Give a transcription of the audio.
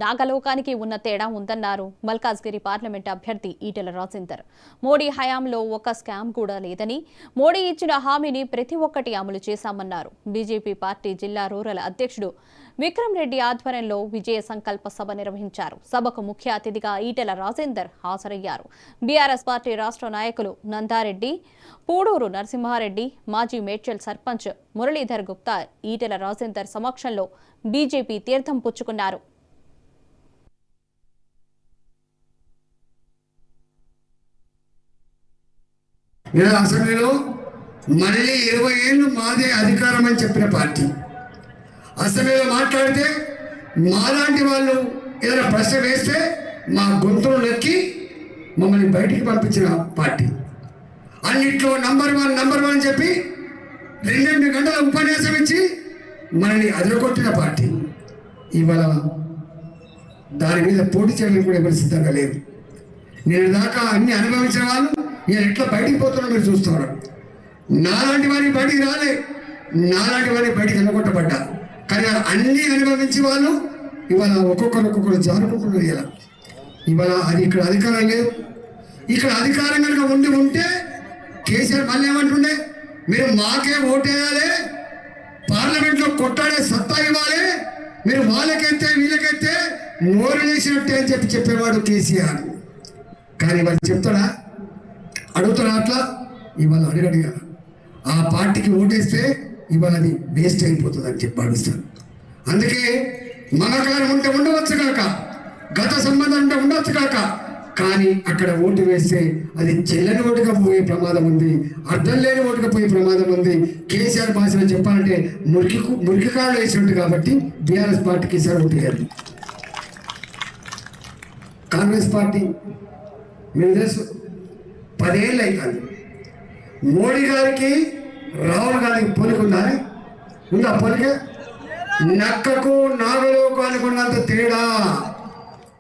నాగలోకానికి ఉన్న తేడా ఉందన్నారు మల్కాజ్గిరి పార్లమెంట్ అభ్యర్థి ఈటెల రాజేందర్. మోడీ హయాంలో ఒక స్కామ్ కూడా లేదని, మోడీ ఇచ్చిన హామీని ప్రతి ఒక్కటి అమలు చేశామన్నారు. బీజేపీ పార్టీ జిల్లా రూరల్ అధ్యక్షుడు విక్రమ్ రెడ్డి ఆధ్వర్యంలో విజయ సంకల్ప సభ నిర్వహించారు. సభకు ముఖ్య అతిథిగా ఈటెల రాజేందర్ హాజరయ్యారు. బీఆర్ఎస్ పార్టీ రాష్ట్ర నాయకులు నందారెడ్డి, పూడూరు నరసింహారెడ్డి, మాజీ మేడ్చల్ సర్పంచ్ మురళీధర్ గుప్తా ఈటెల రాజేందర్ సమక్షంలో బీజేపీ తీర్థం పుచ్చుకున్నారు. అసెంబ్లీలో మళ్ళీ 20 ఏళ్ళు మాదే అధికారం అని చెప్పిన పార్టీ అసెంబ్లీలో మాట్లాడితే మాలాంటి వాళ్ళు ఏదైనా ప్రశ్న వేస్తే మా గొంతులు నొక్కి మమ్మల్ని బయటికి పంపించిన పార్టీ. అన్నిట్లో నంబర్ వన్ అని చెప్పి 2 గంటల ఉపన్యాసం ఇచ్చి మనల్ని అదరగొట్టిన పార్టీ. ఇవాళ దాని మీద పోటీ చేయడం కూడా ఎవరు సిద్ధంగా లేదు. నేను దాకా అన్ని అనుభవించిన వాళ్ళు నేను ఎట్లా బయటికి పోతున్నా మీరు చూస్తున్నారు. నాలాంటి వారికి బయటికి రాలే, నాలాంటి వారికి బయటికి ఎన్నగొట్టబడ్డా. కానీ అన్ని అనుభవించి వాళ్ళు ఇవాళ ఒక్కొక్కరు జారుకుంటున్నారు. ఇవాళ అది ఇక్కడ అధికారం లేదు. ఇక్కడ అధికారం కనుక ఉంటే కేసీఆర్ మళ్ళీ ఏమంటుండే, మీరు మాకే ఓటేయాలి, పార్లమెంట్లో కొట్టాడే సత్తా ఇవ్వాలి, మీరు వాళ్ళకెత్తే వీళ్ళకెత్తే నోరు వేసినట్టే అని చెప్పేవాడు కేసీఆర్. కానీ వాళ్ళు చెప్తాడా? అడుగుతారా? అట్లా ఇవాళ అడిగడిగా ఆ పార్టీకి ఓటేస్తే ఇవాళ అది వేస్ట్ అయిపోతుంది అని చెప్పి భావిస్తాను. అందుకే మమకారం ఉంటే ఉండవచ్చు కాక, గత సంబంధం ఉంటే ఉండవచ్చు కాక, కానీ అక్కడ ఓటు వేస్తే అది చెల్లని ఓటుగా పోయే ప్రమాదం ఉంది, అర్థం లేని ఓటుగా పోయే ప్రమాదం ఉంది. కేసీఆర్ భాషలో చెప్పాలంటే మురికి కాళ్ళు వేసినట్టు. కాబట్టి బీఆర్ఎస్ పార్టీకి ఈసారి ఓటు వేయాలి. కాంగ్రెస్ పార్టీ మీరు తెలుసు 10 ఏళ్ళు అవుతుంది. మోడీ గారికి రాహుల్ గాంధీకి పోలిక ఉందా? పోలిక? నక్కకు నాగలోకానికి ఉన్నంత తేడా.